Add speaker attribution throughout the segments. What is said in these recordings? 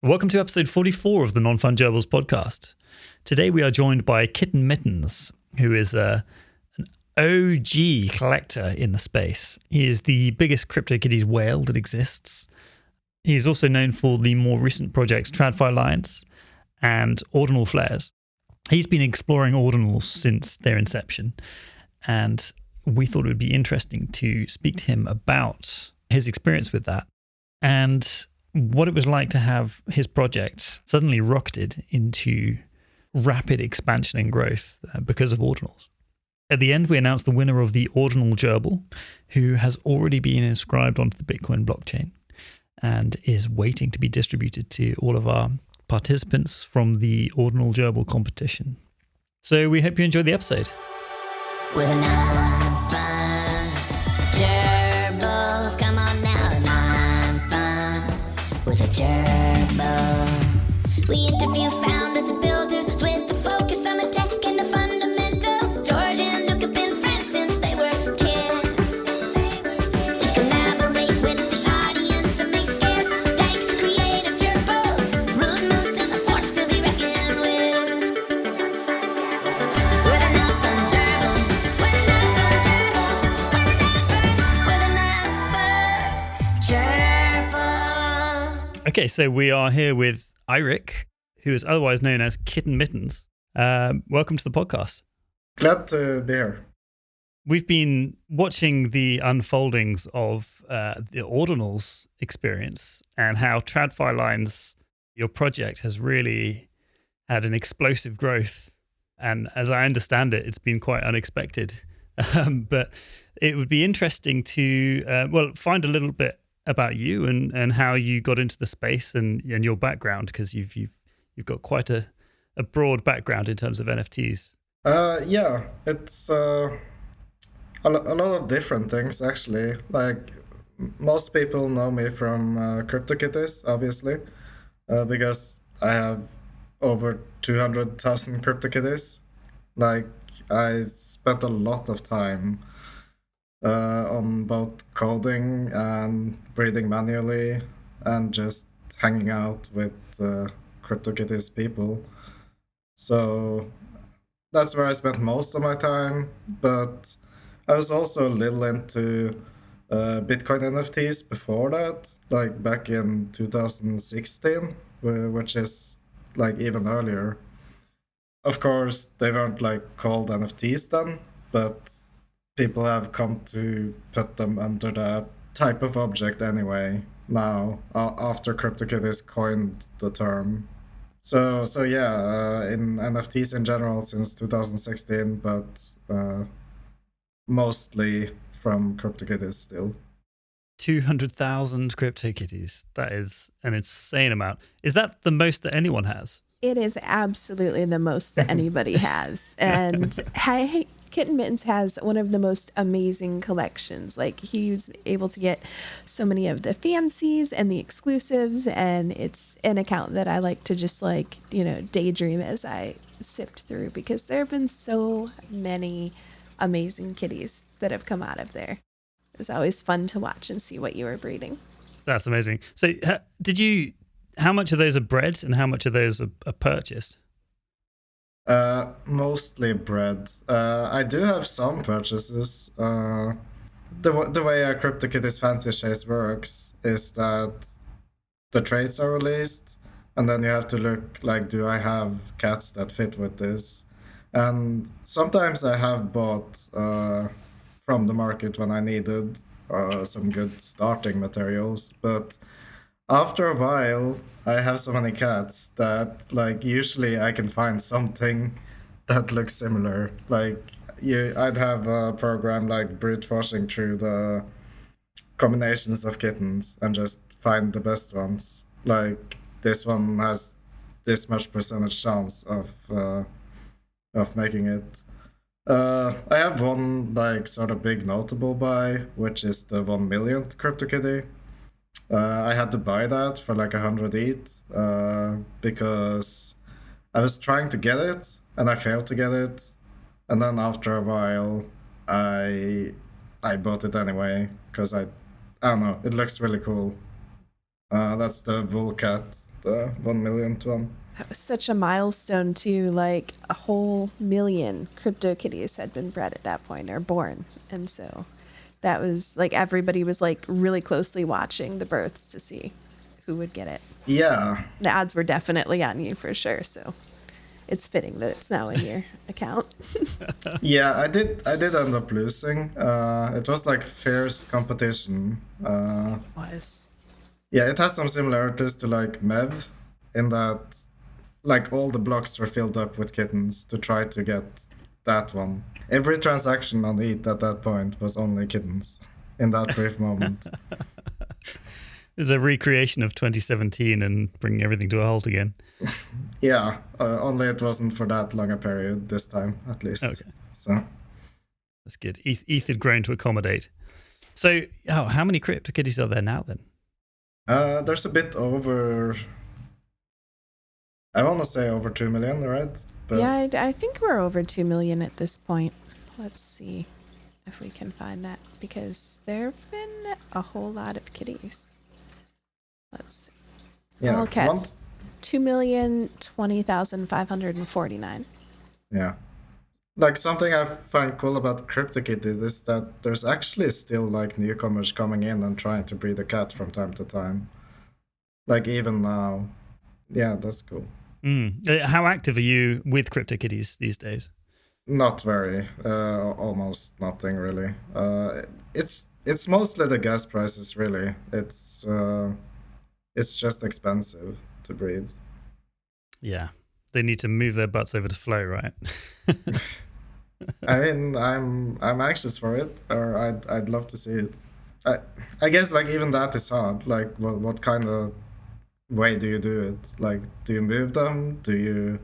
Speaker 1: Welcome to episode 44 of the Non-Fun Gerbils podcast. Today we are joined by Kitten Mittens, who is an OG collector in the space. He is the biggest CryptoKitties whale that exists. He's also known for the more recent projects TradFi Lines and Ordinal Flares. He's been exploring Ordinals since their inception, and we thought it would be interesting to speak to him about his experience with that and what it was like to have his project suddenly rocketed into rapid expansion and growth because of Ordinals. At the end, we announced the winner of the Ordinal Gerbil, who has already been inscribed onto the Bitcoin blockchain and is waiting to be distributed to all of our participants from the Ordinal Gerbil competition. So we hope you enjoy the episode.
Speaker 2: With a non-fun gerbils, come on now, non-fun with a gerbil. We interview founders and builders with the focus on the tech and the fundamentals. George and Luke have been friends since they were kids. We collaborate with the audience to make scarce, like creative gerbils. Rude Moose is a force to be reckoned with. With a non-fun gerbils, with a non-fun gerbils, with a non-fun gerbils.
Speaker 1: Okay, so we are here with Eirik, who is otherwise known as Kitten Mittens. Welcome to the podcast.
Speaker 3: Glad to be here.
Speaker 1: We've been watching the unfoldings of the Ordinals experience and how TradFi Lines, your project, has really had an explosive growth. And as I understand it, it's been quite unexpected. But it would be interesting to, find a little bit about you and how you got into the space and your background, because you've got quite a broad background in terms of NFTs.
Speaker 3: It's a lot of different things, actually. Like, most people know me from CryptoKitties, obviously, because I have over 200,000 CryptoKitties. Like, I spent a lot of time on both coding and breeding manually and just hanging out with CryptoKitties people. So that's where I spent most of my time, but I was also a little into Bitcoin NFTs before that, like back in 2016, which is like even earlier. Of course, they weren't like called NFTs then, but people have come to put them under that type of object anyway now, after CryptoKitties coined the term. So in NFTs in general since 2016, but mostly from CryptoKitties still.
Speaker 1: 200,000 CryptoKitties. That is an insane amount. Is that the most that anyone has?
Speaker 4: It is absolutely the most that anybody has. And Kitten Mittens has one of the most amazing collections. Like, he's able to get so many of the fancies and the exclusives, and it's an account that I like to just daydream as I sift through, because there have been so many amazing kitties that have come out of there. It's always fun to watch and see what you are breeding.
Speaker 1: That's amazing. So how much of those are bred and how much of those are purchased?
Speaker 3: Mostly bred. I do have some purchases. The way a CryptoKitties Fancy Chase works is that the traits are released, and then you have to look like, do I have cats that fit with this? And sometimes I have bought from the market when I needed some good starting materials, but after a while, I have so many cats that, like, usually I can find something that looks similar. Like, I'd have a program like brute forcing through the combinations of kittens and just find the best ones. Like, this one has this much percentage chance of making it. I have one, like, sort of big notable buy, which is the 1 millionth CryptoKitty. I had to buy that for like 100 ETH because I was trying to get it and I failed to get it, and then after a while I bought it anyway because I don't know, it looks really cool. That's the wool cat 1 million one.
Speaker 4: That was such a milestone too. Like a whole million CryptoKitties had been bred at that point or born, and so that was like everybody was like really closely watching the births to see who would get it.
Speaker 3: Yeah,
Speaker 4: The odds were definitely on you for sure. So it's fitting that it's now in your account.
Speaker 3: yeah, I did end up losing. It was like fierce competition.
Speaker 4: Was
Speaker 3: Yeah, it has some similarities to like Mev in that like all the blocks were filled up with kittens to try to get that one. Every transaction on ETH at that point was only kittens in that brief moment.
Speaker 1: It's a recreation of 2017 and bringing everything to a halt again.
Speaker 3: Yeah, only it wasn't for that long a period this time, at least.
Speaker 1: Okay.
Speaker 3: So
Speaker 1: That's good. ETH had grown to accommodate. So, how many CryptoKitties are there now then?
Speaker 3: there's a bit over. I want to say over 2 million, right? But
Speaker 4: yeah, I think we're over 2 million at this point. Let's see if we can find that because there have been a whole lot of kitties. Let's see.
Speaker 3: yeah,
Speaker 4: All cats. 2,020,549.
Speaker 3: Yeah. Like something I find cool about CryptoKitties is that there's actually still like newcomers coming in and trying to breed a cat from time to time. Like even now. Yeah, that's cool.
Speaker 1: How active are you with CryptoKitties these days?
Speaker 3: Not very. Almost nothing really. It's mostly the gas prices really. It's just expensive to breed.
Speaker 1: Yeah, they need to move their butts over to Flow, right?
Speaker 3: I mean, I'm anxious for it, or I'd love to see it. I guess like even that is hard. Like, what kind of way do you do it? Like, do you move them? Do you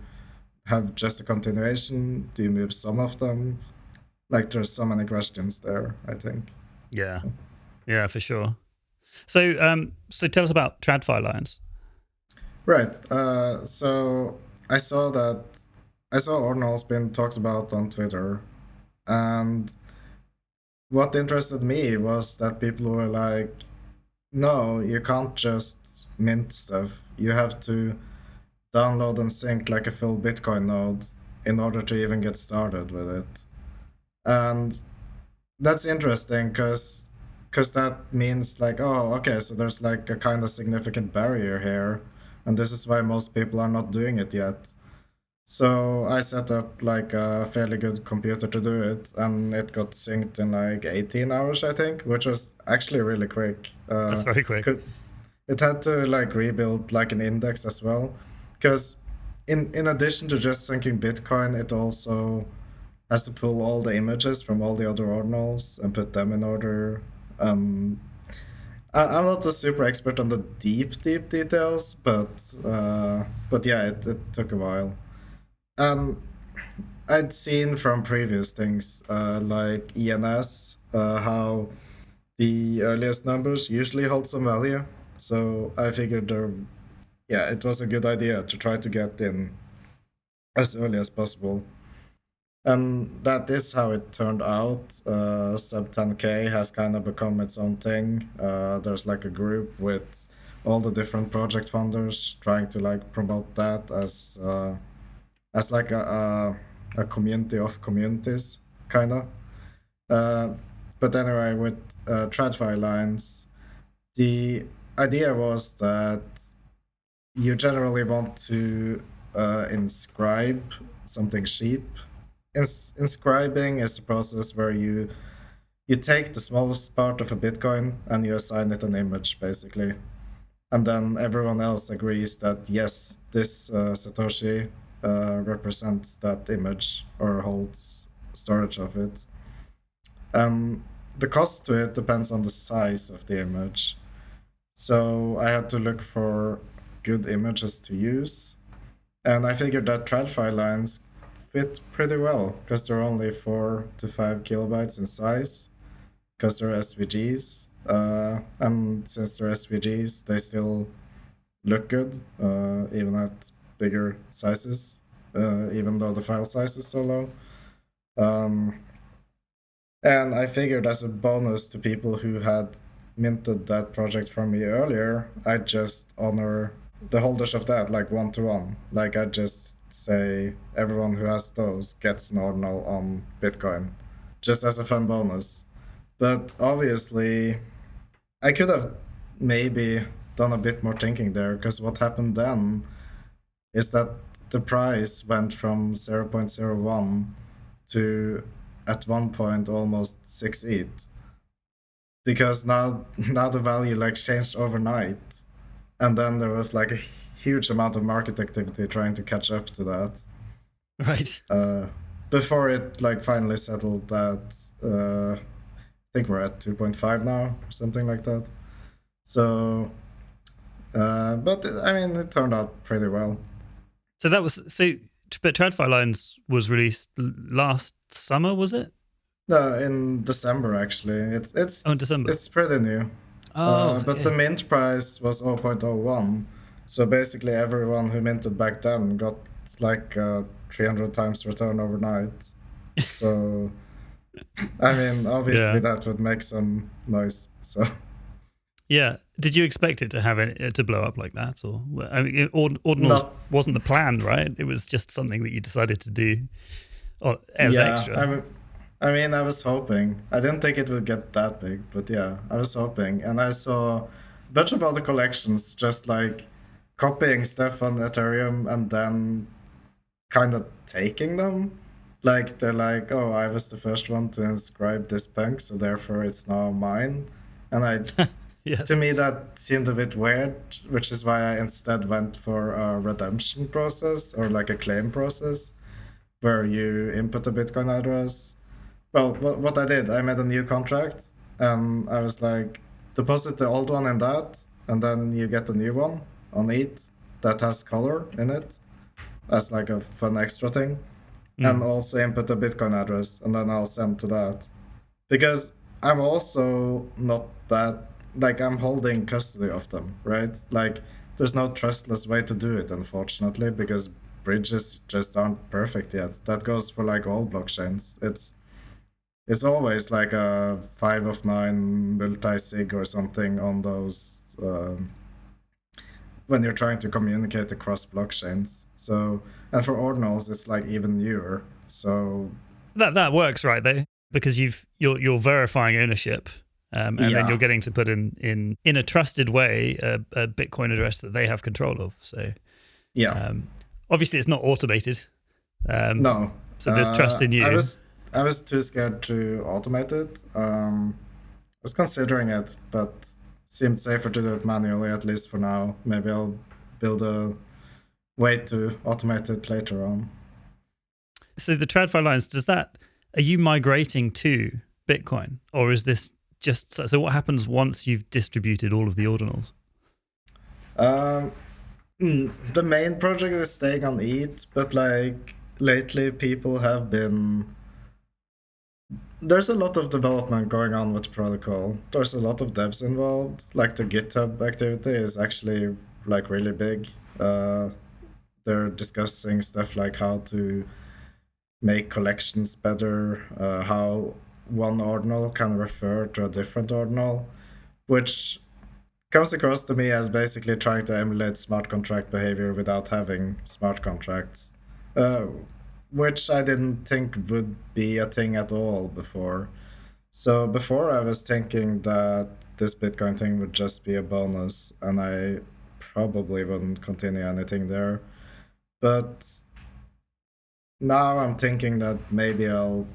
Speaker 3: have just a continuation? Do you move some of them? Like, there's so many questions there, I think.
Speaker 1: Yeah, for sure. So, so tell us about TradFi lines.
Speaker 3: Right. So I saw Ordinals being talked about on Twitter, and what interested me was that people were like, "No, you can't just mint stuff. You have to download and sync like a full Bitcoin node in order to even get started with it." And that's interesting because that means like, oh, okay, so there's like a kind of significant barrier here, and this is why most people are not doing it yet. So I set up like a fairly good computer to do it, and it got synced in like 18 hours, I think, which was actually really quick.
Speaker 1: That's very quick.
Speaker 3: It had to like rebuild like an index as well, because in addition to just syncing Bitcoin, it also has to pull all the images from all the other ordinals and put them in order. I'm not a super expert on the deep details, but yeah, it took a while. I'd seen from previous things like ENS how the earliest numbers usually hold some value. So I figured it was a good idea to try to get in as early as possible. And that is how it turned out. Sub 10K has kind of become its own thing. There's like a group with all the different project funders trying to like promote that as like a community of communities, kind of. But anyway, with TradFi lines, the idea was that you generally want to inscribe something cheap. Inscribing is a process where you take the smallest part of a Bitcoin and you assign it an image, basically. And then everyone else agrees that, yes, this Satoshi represents that image or holds storage of it. The cost to it depends on the size of the image. So I had to look for good images to use. And I figured that TradFi lines fit pretty well because they're only 4 to 5 kilobytes in size because they're SVGs. And since they're SVGs, they still look good, even at bigger sizes, even though the file size is so low. And I figured as a bonus to people who had minted that project from me earlier, I'd just honor the holders of that like 1-to-1. Like I just say everyone who has those gets an ordinal on Bitcoin, just as a fun bonus. But obviously, I could have maybe done a bit more thinking there, because what happened then is that the price went from 0.01 to at one point almost 6 ETH, because now the value like changed overnight, and then there was like a huge amount of market activity trying to catch up to that.
Speaker 1: Right.
Speaker 3: Before it like finally settled at I think we're at 2.5 now or something like that. So but I mean it turned out pretty well.
Speaker 1: So that was but TradFi Lines was released last summer, was it?
Speaker 3: No, in December actually. It's
Speaker 1: in December.
Speaker 3: It's pretty new. But the mint price was 0.01. So basically everyone who minted back then got like 300 times return overnight. So I mean obviously that would make some noise. So
Speaker 1: yeah, did you expect it to have it to blow up like that, or I mean, Ordinals wasn't the plan, right? It was just something that you decided to do as extra.
Speaker 3: I mean, I was hoping. I didn't think it would get that big, but yeah, I was hoping. And I saw a bunch of other collections just like copying stuff on Ethereum and then kind of taking them. Like they're like, oh, I was the first one to inscribe this punk, so therefore it's now mine. And
Speaker 1: yes.
Speaker 3: To me that seemed a bit weird, which is why I instead went for a redemption process or like a claim process where you input a Bitcoin address. Well, what I did, I made a new contract, and I was like, deposit the old one in that, and then you get a new one on ETH that has color in it, as like a fun extra thing, and also input a Bitcoin address, and then I'll send to that. Because I'm also not that, like I'm holding custody of them, right? Like there's no trustless way to do it, unfortunately, because bridges just aren't perfect yet. That goes for like all blockchains. It's always like a 5 of 9 multi-sig or something on those when you're trying to communicate across blockchains. So, and for ordinals, it's like even newer. So
Speaker 1: that works, right? Though, because you're verifying ownership, and then you're getting to put in a trusted way a Bitcoin address that they have control of. So obviously it's not automated.
Speaker 3: No.
Speaker 1: So there's trust in you.
Speaker 3: I was too scared to automate it. I was considering it, but seemed safer to do it manually, at least for now. Maybe I'll build a way to automate it later on.
Speaker 1: So the TradFi Lines, are you migrating to Bitcoin, or is this just so what happens once you've distributed all of the ordinals?
Speaker 3: The main project is staying on ETH, but like lately people have been. There's a lot of development going on with the protocol. There's a lot of devs involved. Like the GitHub activity is actually like really big. They're discussing stuff like how to make collections better, how one ordinal can refer to a different ordinal, which comes across to me as basically trying to emulate smart contract behavior without having smart contracts. Which I didn't think would be a thing at all before. So before I was thinking that this Bitcoin thing would just be a bonus and I probably wouldn't continue anything there. But now I'm thinking that maybe I'll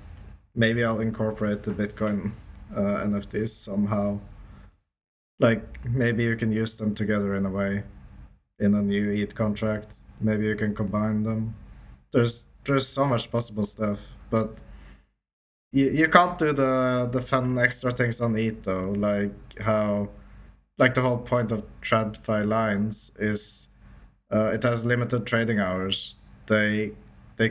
Speaker 3: incorporate the Bitcoin NFTs somehow. Like maybe you can use them together in a way in a new ETH contract. Maybe you can combine them. There's so much possible stuff, but you can't do the fun extra things on ETH though, like how, like the whole point of TradFi Lines is it has limited trading hours. They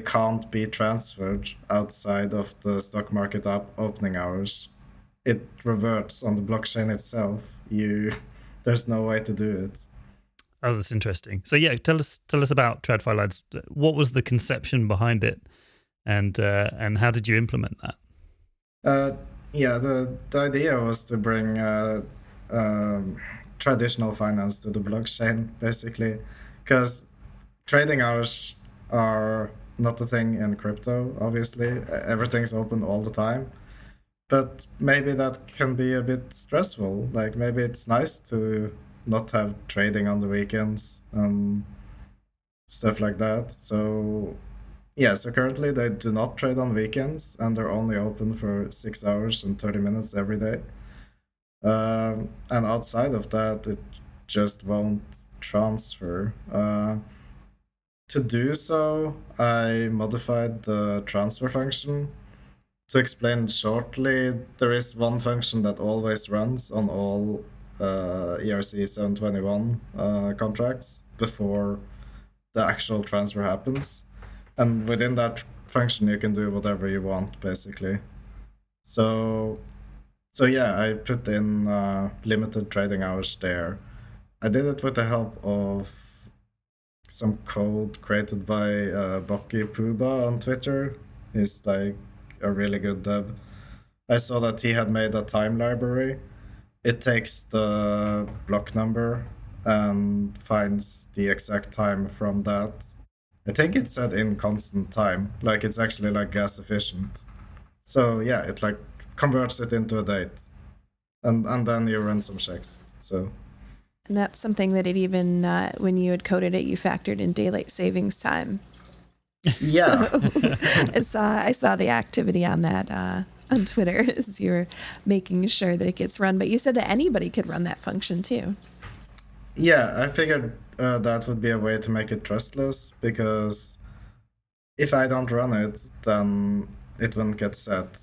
Speaker 3: can't be transferred outside of the stock market opening hours. It reverts on the blockchain itself. There's no way to do it.
Speaker 1: Oh, that's interesting. So yeah, tell us about TradFi Lines. What was the conception behind it, and how did you implement that?
Speaker 3: The idea was to bring traditional finance to the blockchain, basically, because trading hours are not a thing in crypto. Obviously, everything's open all the time. But maybe that can be a bit stressful. Like maybe it's nice to not have trading on the weekends and stuff like that. So yeah, so currently they do not trade on weekends and they're only open for 6 hours and 30 minutes every day. And outside of that, it just won't transfer. To do so, I modified the transfer function. To explain shortly, there is one function that always runs on all ERC 721 contracts before the actual transfer happens. And within that function, you can do whatever you want, basically. So yeah, I put in limited trading hours there. I did it with the help of some code created by Boki Puba on Twitter. He's like a really good dev. I saw that he had made a time library. It takes the block number and finds the exact time from that. I think it's set in constant time, like it's actually like gas efficient. So yeah, it like converts it into a date, and then you run some checks. So
Speaker 4: And that's something that it even, when you had coded it, you factored in daylight savings time.
Speaker 3: yeah,
Speaker 4: So I saw the activity on that on Twitter as you're making sure that it gets run. But you said that anybody could run that function too.
Speaker 3: yeah. I figured that would be a way to make it trustless, because if I don't run it, then it won't get set.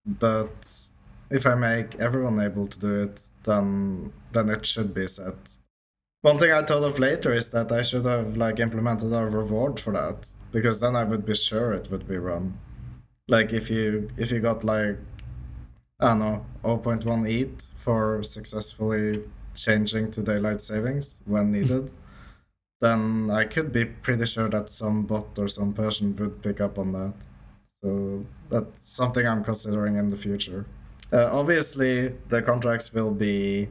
Speaker 3: But if I make everyone able to do it, then it should be set. One thing I thought of later is that I should have like implemented a reward for that, because then I would be sure it would be run. Like if you got like, I don't know, 0.1 ETH for successfully changing to daylight savings when needed, then I could be pretty sure that some bot or some person would pick up on that. So that's something I'm considering in the future. Obviously, the contracts will be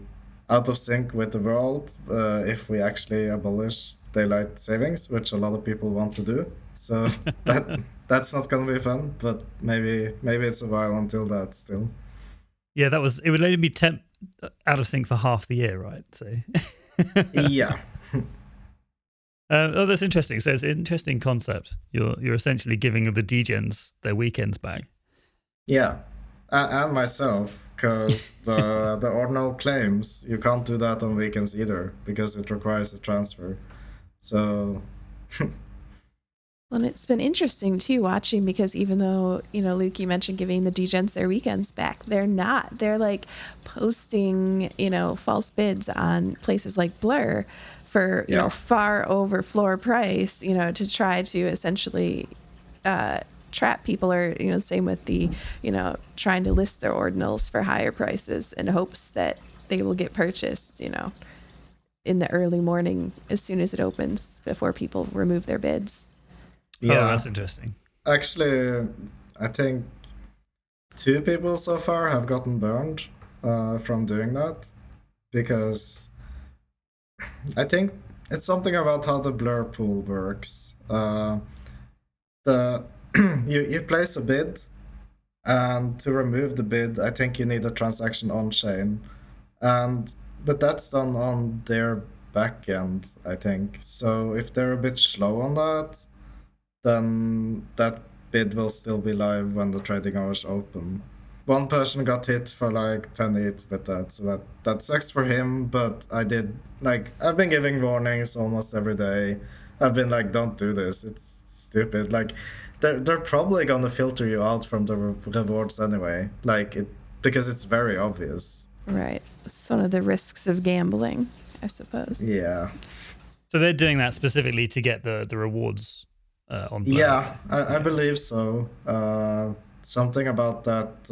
Speaker 3: out of sync with the world if we actually abolish daylight savings, which a lot of people want to do. So that's not going to be fun, but maybe it's a while until that still.
Speaker 1: Yeah, it would only be out of sync for half the year, right? So
Speaker 3: Yeah.
Speaker 1: Oh, that's interesting. So it's an interesting concept. You're essentially giving the degens their weekends back.
Speaker 3: Yeah, and myself, because the ordinal claims you can't do that on weekends either, because it requires a transfer. So
Speaker 4: Well, and it's been interesting too watching, because even though, Luke, you mentioned giving the degens their weekends back, they're not. They're like posting, false bids on places like Blur for, far over floor price, to try to essentially trap people, or, same with the, trying to list their ordinals for higher prices in hopes that they will get purchased, in the early morning as soon as it opens before people remove their bids.
Speaker 3: yeah,
Speaker 1: Oh, that's interesting.
Speaker 3: actually, I think 2 people so far have gotten burned from doing that, because I think it's something about how the blur pool works. You place a bid, and to remove the bid, I think you need a transaction on chain, but that's done on their back end, I think. So if they're a bit slow on that, then that bid will still be live when the trading hours open. One person got hit for like 10 ETH with that, so that sucks for him. But I've been giving warnings almost every day. I've been like, don't do this, it's stupid. Like they're probably gonna filter you out from the rewards anyway, because it's very obvious.
Speaker 4: Right. It's one of the risks of gambling, I suppose.
Speaker 3: Yeah.
Speaker 1: So they're doing that specifically to get the rewards on Blur.
Speaker 3: Yeah, I believe so. Something about that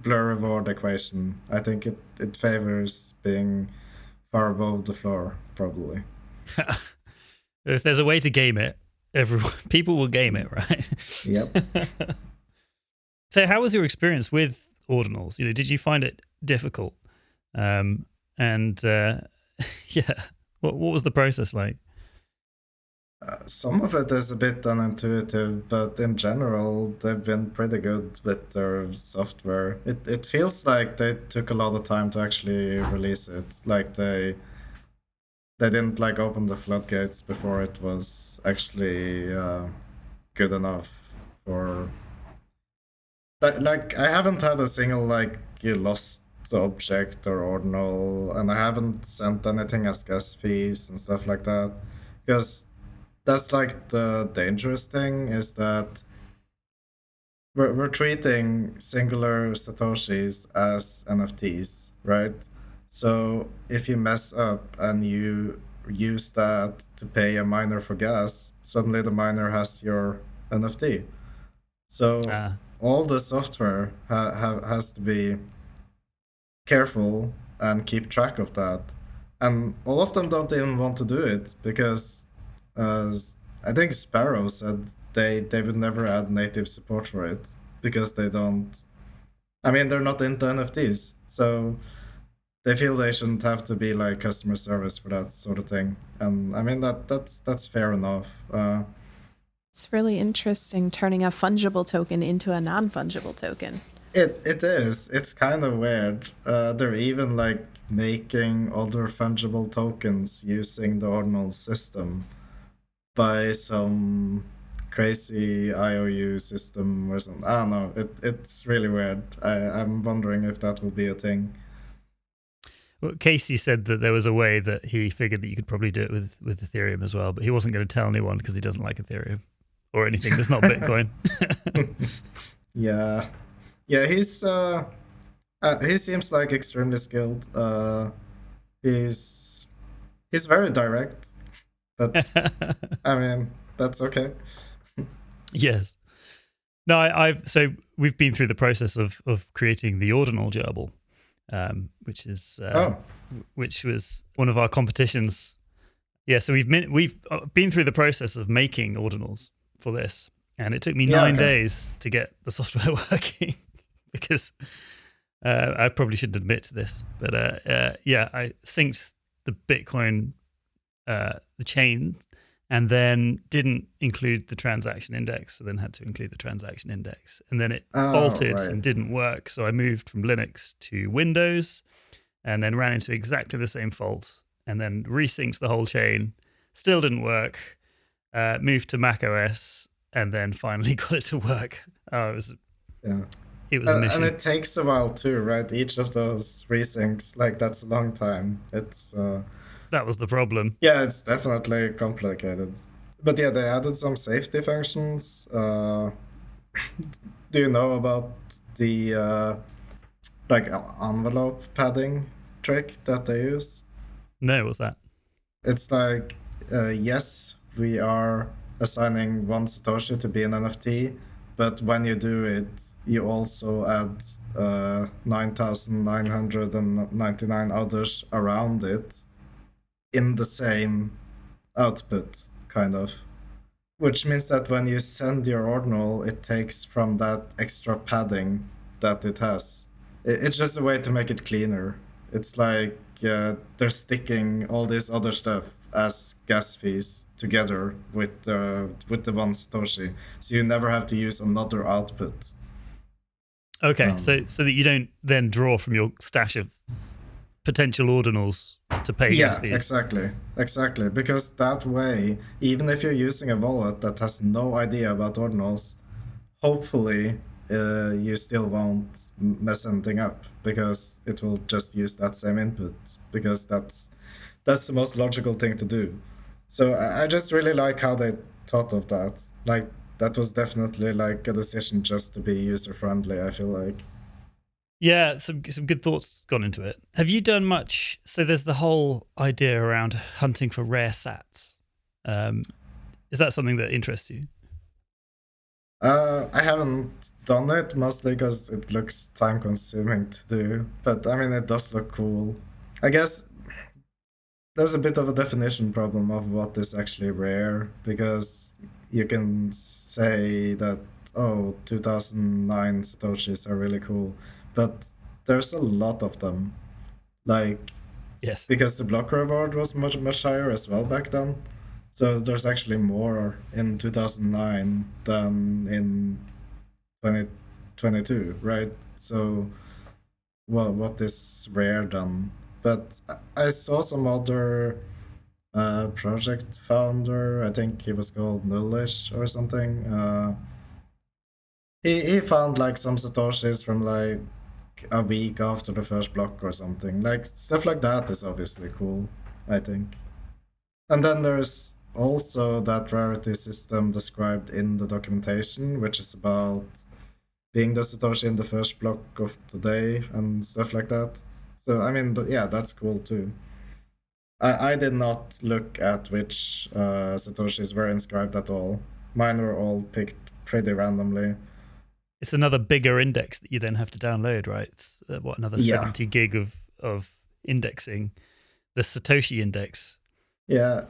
Speaker 3: blur reward equation. I think it favors being far above the floor, probably.
Speaker 1: If there's a way to game it, people will game it, right?
Speaker 3: Yep.
Speaker 1: So how was your experience with Ordinals? Did you find it difficult? And yeah, what was the process like?
Speaker 3: Some of it is a bit unintuitive, but in general, they've been pretty good with their software. It feels like they took a lot of time to actually release it. Like they didn't like open the floodgates before it was actually good enough for. Like I haven't had a single like lost object or ordinal, and I haven't sent anything as gas fees and stuff like that, because that's like the dangerous thing is that we're treating singular satoshis as NFTs, right? So if you mess up and you use that to pay a miner for gas, suddenly the miner has your NFT. So
Speaker 1: Ah,
Speaker 3: all the software has to be careful and keep track of that. And all of them don't even want to do it because I think Sparrow said they would never add native support for it because they don't. I mean, they're not into NFTs, so they feel they shouldn't have to be like customer service for that sort of thing. And I mean that's fair enough.
Speaker 4: It's really interesting turning a fungible token into a non-fungible token.
Speaker 3: It is. It's kind of weird. They're even like making other fungible tokens using the Ordinals system by some crazy IOU system or something. I don't know. It's really weird. I'm wondering if that will be a thing.
Speaker 1: well, Casey said that there was a way that he figured that you could probably do it with Ethereum as well, but he wasn't going to tell anyone because he doesn't like Ethereum or anything that's not Bitcoin.
Speaker 3: Yeah, yeah. He seems like extremely skilled. He's very direct, but I mean that's okay.
Speaker 1: Yes. No, so we've been through the process of creating the Ordinal gerbil, which is which was one of our competitions. Yeah, so we've been through the process of making Ordinals for this, and it took me 9 days to get the software working because I probably shouldn't admit to this, but yeah, I synced the Bitcoin, the chain, and then didn't include the transaction index, so then had to include the transaction index, and then it faulted and didn't work. So I moved from Linux to Windows, and then ran into exactly the same fault, and then resynced the whole chain, still didn't work. Moved to Mac OS, and then finally got it to work. Oh, it was an issue.
Speaker 3: And it takes a while too, right? Each of those resyncs, like that's a long time. It's
Speaker 1: that was the problem.
Speaker 3: Yeah, it's definitely complicated. But yeah, they added some safety functions. Do you know about the like envelope padding trick that they use?
Speaker 1: No, what's that?
Speaker 3: It's like yes, we are assigning one Satoshi to be an NFT, but when you do it, you also add 9,999 others around it in the same output, kind of. Which means that when you send your ordinal, it takes from that extra padding that it has. It's just a way to make it cleaner. It's like they're sticking all this other stuff as gas fees together with the one Satoshi, so you never have to use another output.
Speaker 1: Okay, so that you don't then draw from your stash of potential ordinals to pay gas fees.
Speaker 3: Exactly. Because that way, even if you're using a wallet that has no idea about ordinals, hopefully you still won't mess anything up because it will just use that same input, because that's the most logical thing to do. So I just really like how they thought of that. Like that was definitely like a decision just to be user friendly, I feel like.
Speaker 1: Yeah, some good thoughts gone into it. Have you done much? So there's the whole idea around hunting for rare sats. Is that something that interests you?
Speaker 3: I haven't done it, mostly because it looks time consuming to do. But I mean, it does look cool. I guess there's a bit of a definition problem of what is actually rare, because you can say that, 2009 Satoshis are really cool, but there's a lot of them. Like,
Speaker 1: Yes.
Speaker 3: because the block reward was much higher as well back then. So there's actually more in 2009 than in 2022, right? So, well, what is rare then? But I saw some other project founder, I think he was called Nullish or something. He found like some satoshis from like a week after the first block or something. Like stuff like that is obviously cool, I think. And then there's also that rarity system described in the documentation, which is about being the satoshi in the first block of the day and stuff like that. So I mean, yeah, that's cool too. I did not look at which satoshis were inscribed at all. Mine were all picked pretty randomly.
Speaker 1: It's another bigger index that you then have to download, right? It's another
Speaker 3: Yeah.
Speaker 1: 70 gig of indexing, the Satoshi index.
Speaker 3: Yeah.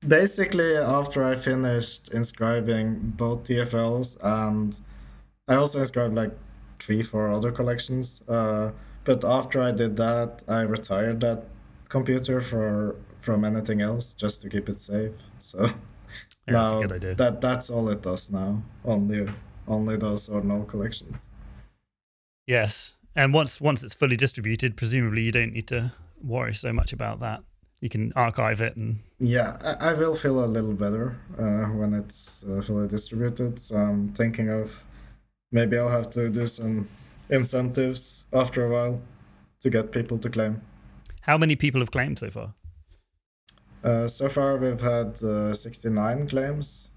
Speaker 3: Basically, after I finished inscribing both TFLs, and I also inscribed like 3-4 other collections. But after I did that, I retired that computer from anything else just to keep it safe. So
Speaker 1: Yeah, that's a
Speaker 3: now
Speaker 1: good idea.
Speaker 3: that's all it does now. Only those ordinal collections.
Speaker 1: Yes. And once it's fully distributed, presumably you don't need to worry so much about that. You can archive it and
Speaker 3: Yeah, I will feel a little better when it's fully distributed. So I'm thinking of maybe I'll have to do some incentives after a while to get people to claim.
Speaker 1: how many people have claimed so far?
Speaker 3: So far, we've had 69 claims.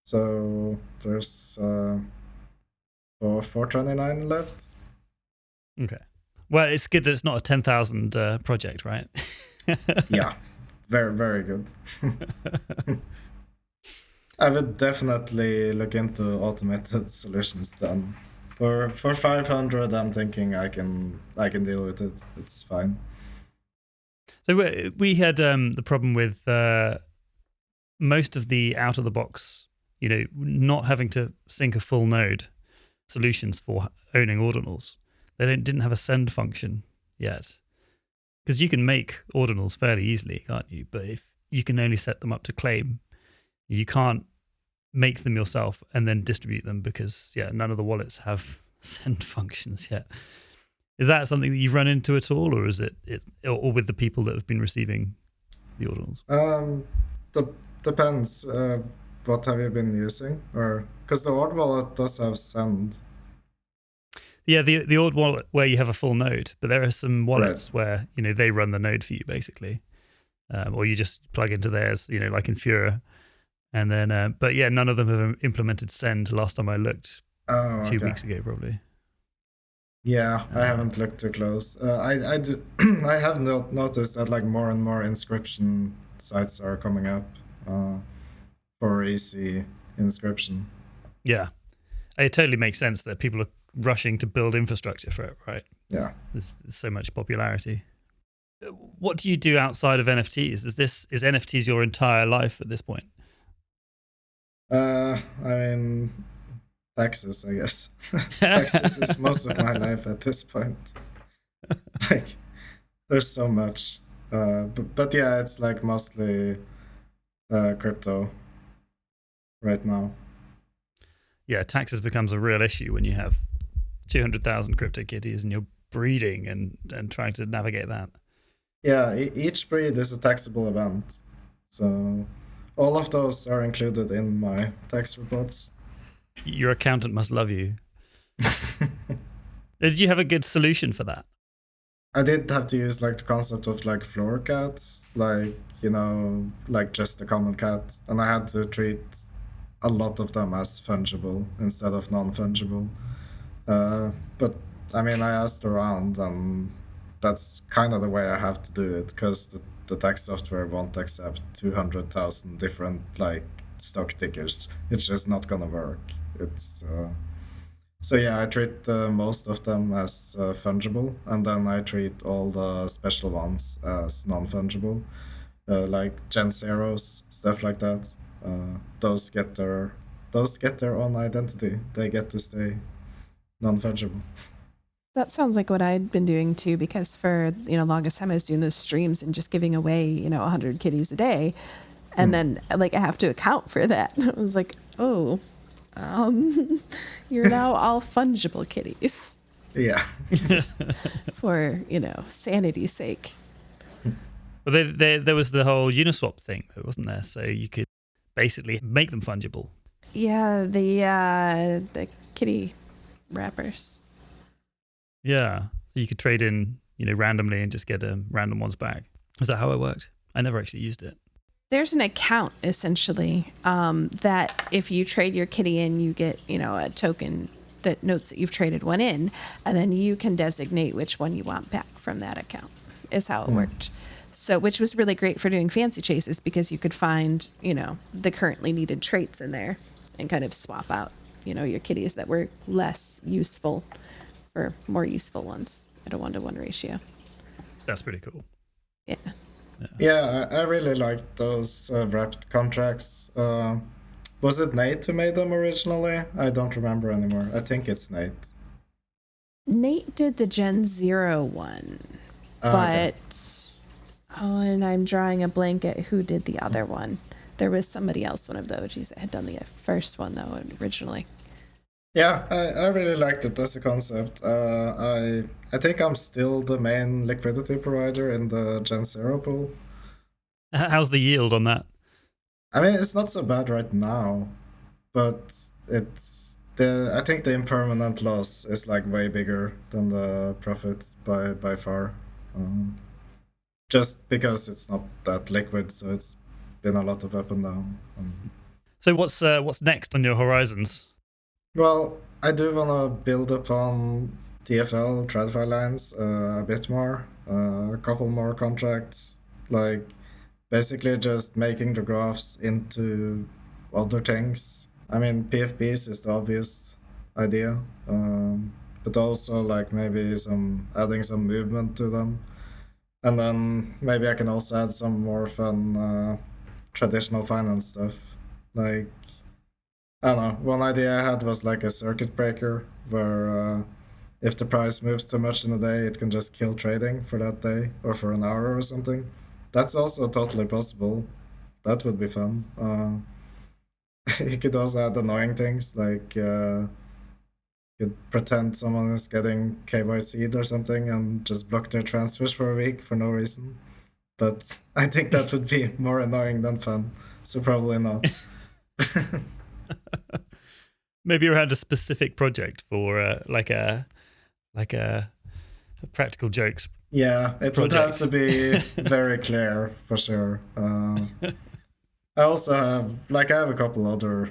Speaker 3: So there's 429 left.
Speaker 1: Okay. Well, it's good that it's not a 10,000 project, right?
Speaker 3: Yeah, very, very good. I would definitely look into automated solutions then. For 500, I'm thinking I can deal with it. It's fine.
Speaker 1: So we had the problem with most of the out of the box, not having to sync a full node solutions for owning ordinals. They didn't have a send function yet, because you can make ordinals fairly easily, can't you? But if you can only set them up to claim, you can't make them yourself and then distribute them because none of the wallets have send functions yet. Is that something that you've run into at all, or is it or with the people that have been receiving the ordinals?
Speaker 3: Depends. What have you been using? Or because the Ord wallet does have send.
Speaker 1: Yeah, the Ord wallet where you have a full node, but there are some wallets where they run the node for you basically, or you just plug into theirs, like in Fura, and then but yeah, none of them have implemented send. Last time I looked, 2 weeks ago probably.
Speaker 3: Yeah, I haven't looked too close. I have noticed that like more and more inscription sites are coming up for easy inscription.
Speaker 1: Yeah, it totally makes sense that people are rushing to build infrastructure for it, right?
Speaker 3: Yeah.
Speaker 1: There's so much popularity. What do you do outside of NFTs? Is NFTs your entire life at this point?
Speaker 3: I mean, taxes, I guess. Taxes is most of my life at this point. Like, there's so much. But yeah, it's like mostly crypto right now.
Speaker 1: Yeah, taxes becomes a real issue when you have 200,000 crypto kitties and you're breeding and trying to navigate that.
Speaker 3: Yeah, each breed is a taxable event. So all of those are included in my tax reports.
Speaker 1: Your accountant must love you. Did you have a good solution for that?
Speaker 3: I did have to use like the concept of like floor cats, like, like just a common cat. And I had to treat a lot of them as fungible instead of non-fungible. But I mean, I asked around, and that's kind of the way I have to do it, because the tax software won't accept 200,000 different like stock tickers. It's just not gonna work. It's so yeah, I treat most of them as fungible, and then I treat all the special ones as non-fungible, like Gen Zeros, stuff like that. Those get their own identity. They get to stay non-fungible.
Speaker 4: That sounds like what I'd been doing too, because for, longest time I was doing those streams and just giving away, 100 kitties a day. And then like I have to account for that. I was like, oh, you're now all fungible kitties
Speaker 3: Yeah.
Speaker 4: for, sanity's sake.
Speaker 1: Well, there was the whole Uniswap thing, though, wasn't there? So you could basically make them fungible.
Speaker 4: Yeah, the kitty wrappers.
Speaker 1: Yeah. So you could trade in, randomly and just get random ones back. Is that how it worked? I never actually used it.
Speaker 4: There's an account essentially that if you trade your kitty in, you get, a token that notes that you've traded one in, and then you can designate which one you want back from that account is how it worked. So, which was really great for doing fancy chases because you could find, the currently needed traits in there and kind of swap out, your kitties that were less useful for more useful ones at a 1-to-1 ratio.
Speaker 1: That's pretty cool.
Speaker 4: Yeah.
Speaker 3: Yeah, I really liked those wrapped contracts. Was it Nate who made them originally? I don't remember anymore. I think it's Nate.
Speaker 4: Nate did the Gen 0 one,
Speaker 3: Okay.
Speaker 4: but and I'm drawing a blank at who did the other one. There was somebody else, one of the OGs that had done the first one though originally.
Speaker 3: Yeah, I really liked it as a concept. I think I'm still the main liquidity provider in the Gen 0 pool.
Speaker 1: How's the yield on that?
Speaker 3: I mean, it's not so bad right now, but I think the impermanent loss is like way bigger than the profit by far. Just because it's not that liquid, so it's been a lot of up and down.
Speaker 1: So what's next on your horizons?
Speaker 3: Well, I do want to build upon TFL, TradFi lines, a bit more, a couple more contracts, like basically just making the graphs into other things. I mean, PFPs is the obvious idea, but also like maybe adding some movement to them. And then maybe I can also add some more fun traditional finance stuff, like I don't know. One idea I had was like a circuit breaker where if the price moves too much in a day, it can just kill trading for that day or for an hour or something. That's also totally possible. That would be fun. You could also add annoying things like you could pretend someone is getting KYC'd or something and just block their transfers for a week for no reason. But I think that would be more annoying than fun, so probably not.
Speaker 1: Maybe you had a specific project for like a practical jokes.
Speaker 3: Yeah, it would have to be very clear for sure. I also have I have a couple other.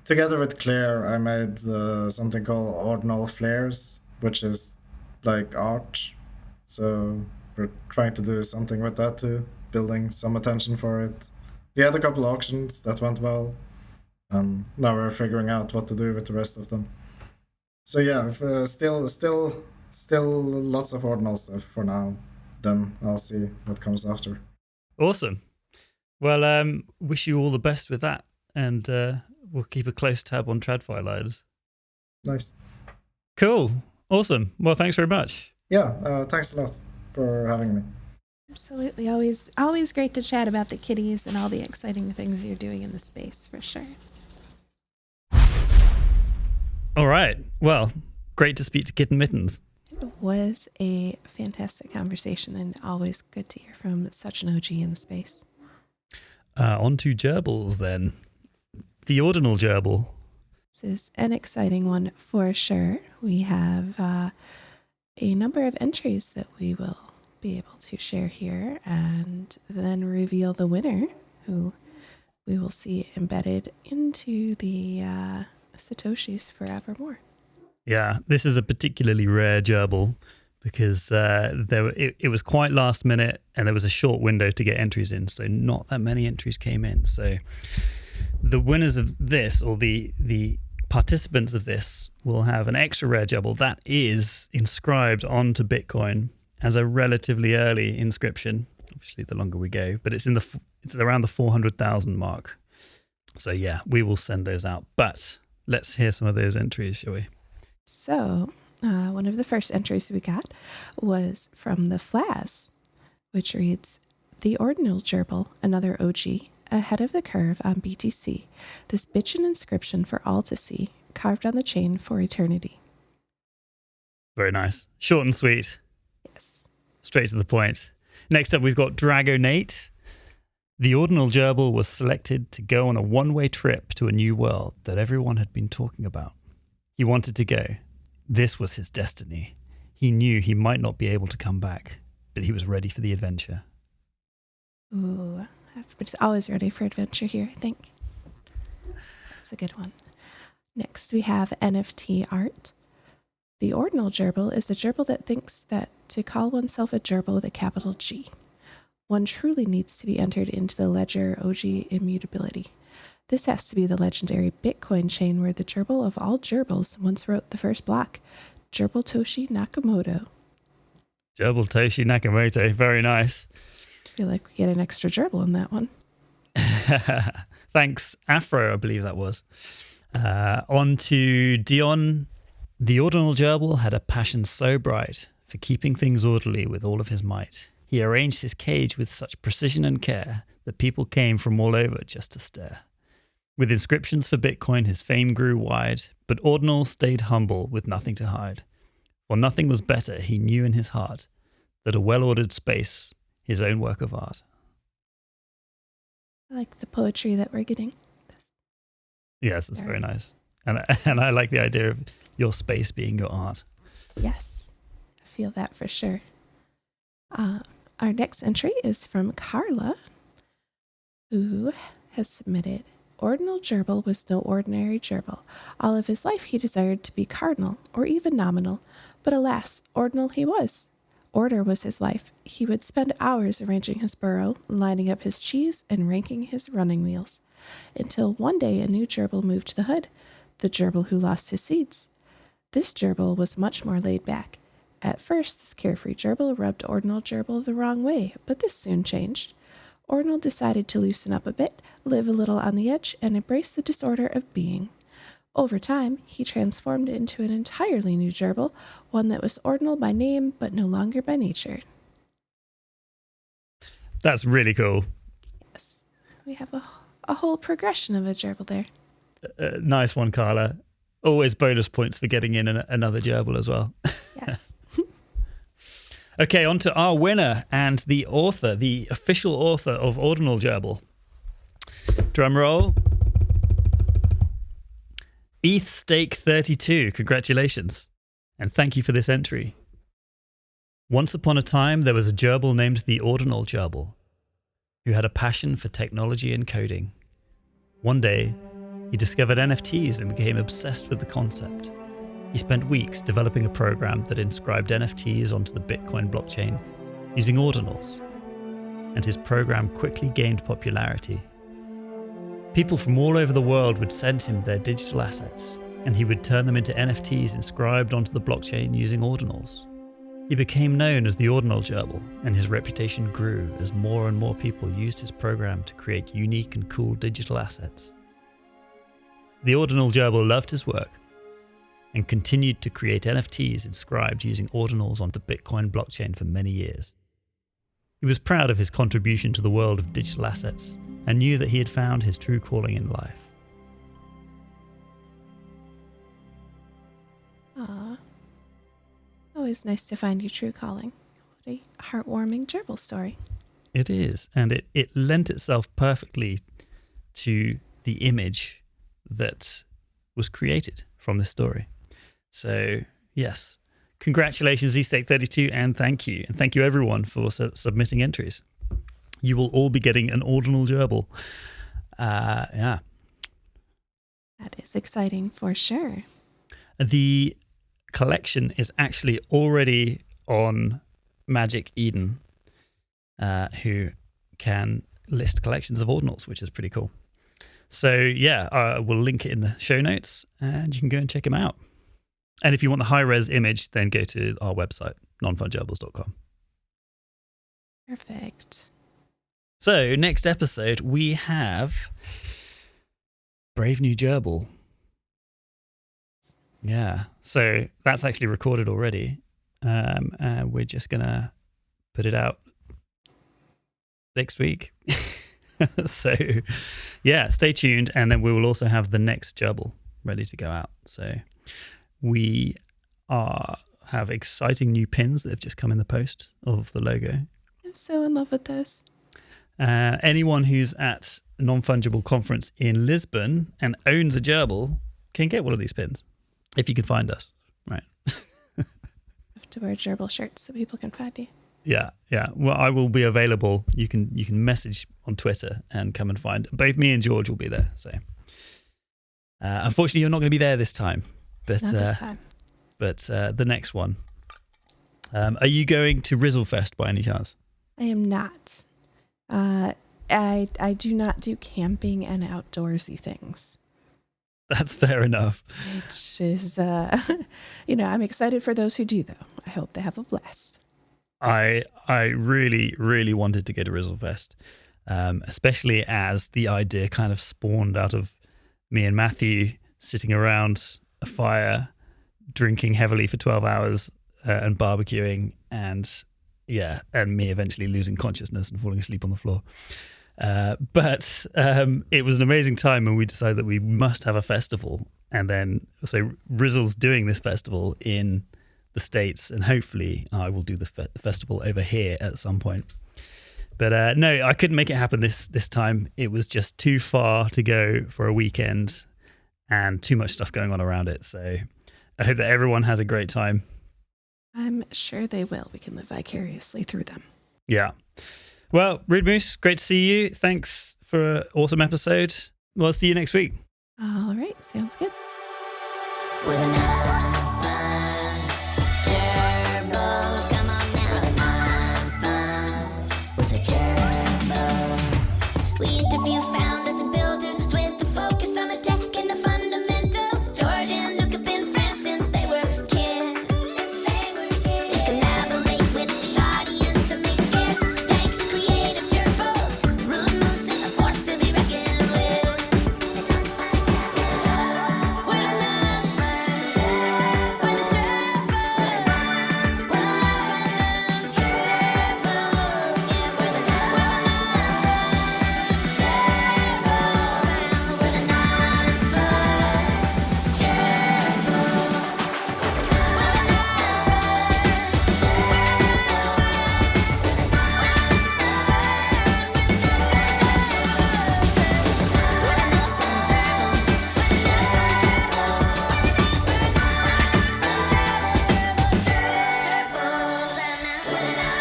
Speaker 3: Together with Claire, I made something called Ordinal Flares, which is like art. So we're trying to do something with that too, building some attention for it. We had a couple auctions that went well, and now we're figuring out what to do with the rest of them. So yeah, still lots of ordinal stuff for now. Then I'll see what comes after.
Speaker 1: Awesome. Well, wish you all the best with that, and we'll keep a close tab on TradFi lines.
Speaker 3: Nice.
Speaker 1: Cool. Awesome. Well, thanks very much.
Speaker 3: Yeah, thanks a lot for having me.
Speaker 4: Absolutely. Always great to chat about the kitties and all the exciting things you're doing in the space, for sure.
Speaker 1: All right. Well, great to speak to Kitten Mittens.
Speaker 4: It was a fantastic conversation and always good to hear from such an OG in the space.
Speaker 1: On to gerbils then. The ordinal gerbil.
Speaker 4: This is an exciting one for sure. We have a number of entries that we will be able to share here and then reveal the winner, who we will see embedded into the Satoshis forevermore.
Speaker 1: Yeah, this is a particularly rare gerbil because it was quite last minute and there was a short window to get entries in, so not that many entries came in. So the winners of this, or the participants of this, will have an extra rare gerbil that is inscribed onto Bitcoin as a relatively early inscription. Obviously, the longer we go, but it's around the 400,000 mark. So yeah, we will send those out. But let's hear some of those entries, shall we?
Speaker 4: So One of the first entries we got was from the Flas, which reads, "The Ordinal Gerbil, another OG, ahead of the curve on BTC. This bitchin' inscription for all to see, carved on the chain for eternity."
Speaker 1: Very nice. Short and sweet.
Speaker 4: Yes.
Speaker 1: Straight to the point. Next up, we've got Dragonate. The Ordinal Gerbil was selected to go on a one-way trip to a new world that everyone had been talking about. He wanted to go. This was his destiny. He knew he might not be able to come back, but he was ready for the adventure.
Speaker 4: Ooh, everybody's always ready for adventure here, I think. That's a good one. Next, we have NFT art. The Ordinal Gerbil is a gerbil that thinks that to call oneself a gerbil with a capital G, one truly needs to be entered into the ledger OG immutability. This has to be the legendary Bitcoin chain where the gerbil of all gerbils once wrote the first block, Gerbil Toshi Nakamoto.
Speaker 1: Gerbil Toshi Nakamoto. Very nice.
Speaker 4: I feel like we get an extra gerbil in that one.
Speaker 1: Thanks, Afro, I believe that was. On to Dion. The Ordinal Gerbil had a passion so bright for keeping things orderly with all of his might. He arranged his cage with such precision and care that people came from all over just to stare. With inscriptions for Bitcoin, his fame grew wide, but Ordinal stayed humble with nothing to hide. For nothing was better, he knew in his heart, that a well-ordered space, his own work of art.
Speaker 4: I like the poetry that we're getting.
Speaker 1: Yes, that's very nice. And I like the idea of your space being your art.
Speaker 4: Yes, I feel that for sure. Our next entry is from Carla, who has submitted, "Ordinal Gerbil was no ordinary gerbil. All of his life he desired to be cardinal, or even nominal. But alas, ordinal he was. Order was his life. He would spend hours arranging his burrow, lining up his cheese, and ranking his running wheels. Until one day a new gerbil moved to the hood, the gerbil who lost his seeds. This gerbil was much more laid back. At first, this carefree gerbil rubbed Ordinal Gerbil the wrong way, but this soon changed. Ordinal decided to loosen up a bit, live a little on the edge, and embrace the disorder of being. Over time, he transformed into an entirely new gerbil, one that was Ordinal by name, but no longer by nature."
Speaker 1: That's really cool.
Speaker 4: Yes, we have a whole progression of a gerbil there.
Speaker 1: Nice one, Carla. Always bonus points for getting in another gerbil as well.
Speaker 4: Yes.
Speaker 1: Okay, on to our winner and the author, the official author of Ordinal Gerbil. Drum roll. ETH Stake 32. Congratulations. And thank you for this entry. Once upon a time, there was a gerbil named the Ordinal Gerbil, who had a passion for technology and coding. One day, he discovered NFTs and became obsessed with the concept. He spent weeks developing a program that inscribed NFTs onto the Bitcoin blockchain using ordinals, and his program quickly gained popularity. People from all over the world would send him their digital assets, and he would turn them into NFTs inscribed onto the blockchain using ordinals. He became known as the Ordinal Gerbil, and his reputation grew as more and more people used his program to create unique and cool digital assets. The Ordinal Gerbil loved his work and continued to create NFTs inscribed using ordinals on the Bitcoin blockchain for many years. He was proud of his contribution to the world of digital assets and knew that he had found his true calling in life.
Speaker 4: Aw. Always nice to find your true calling. What a heartwarming gerbil story.
Speaker 1: It is, and it lent itself perfectly to the image that was created from this story. So, yes, congratulations, eStake32, and thank you. And thank you, everyone, for submitting entries. You will all be getting an Ordinal Gerbil. Yeah.
Speaker 4: That is exciting for sure.
Speaker 1: The collection is actually already on Magic Eden, who can list collections of ordinals, which is pretty cool. So, yeah, we'll link it in the show notes, and you can go and check them out. And if you want the high-res image, then go to our website, nonfungerbils.com.
Speaker 4: Perfect.
Speaker 1: So, next episode, we have Brave New Gerbil. Yeah. So that's actually recorded already. And we're just going to put it out next week. So, yeah, stay tuned. And then we will also have the next gerbil ready to go out. So we have exciting new pins that have just come in the post of the logo.
Speaker 4: I'm so in love with those.
Speaker 1: Anyone who's at a non-fungible conference in Lisbon and owns a gerbil can get one of these pins if you can find us. Right.
Speaker 4: I have to wear gerbil shirts so people can find you.
Speaker 1: Yeah. Well, I will be available. You can message on Twitter and come and find. Both me and George will be there. So, unfortunately, you're not going to be there this time. But
Speaker 4: Not this time.
Speaker 1: But the next one. Are you going to Rizzlefest by any chance?
Speaker 4: I am not. I do not do camping and outdoorsy things.
Speaker 1: That's fair enough.
Speaker 4: Which is, I'm excited for those who do, though. I hope they have a blast.
Speaker 1: I really, really wanted to go to Rizzlefest, especially as the idea kind of spawned out of me and Matthew sitting around a fire, drinking heavily for 12 hours and barbecuing, and me eventually losing consciousness and falling asleep on the floor. But it was an amazing time, and we decided that we must have a festival. And then, so Rizzle's doing this festival in the States, and hopefully I will do the festival over here at some point. But no, I couldn't make it happen this time. It was just too far to go for a weekend and too much stuff going on around it. So I hope that everyone has a great time.
Speaker 4: I'm sure they will. We can live vicariously through them.
Speaker 1: Yeah. Well, Rude Moose, great to see you. Thanks for an awesome episode. We'll see you next week.
Speaker 4: All right. Sounds good.
Speaker 2: With enough fun, gerbils, come on now, enough fun with the gerbils. We interview founders and builders with the focus on the tech and the fundamentals. George and Luke have been friends since they were kids. We collaborate with the audience to make scarce, dank, creative gerbils. Rude moose is a force to be reckoned with. We're the non-fun, we're the gerbils. We're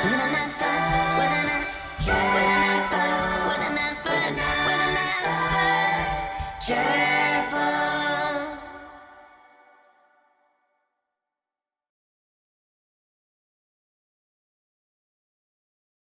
Speaker 2: the non-fun gerbils. Yeah, we're the non-fun gerbils. We're the non-fun gerbils.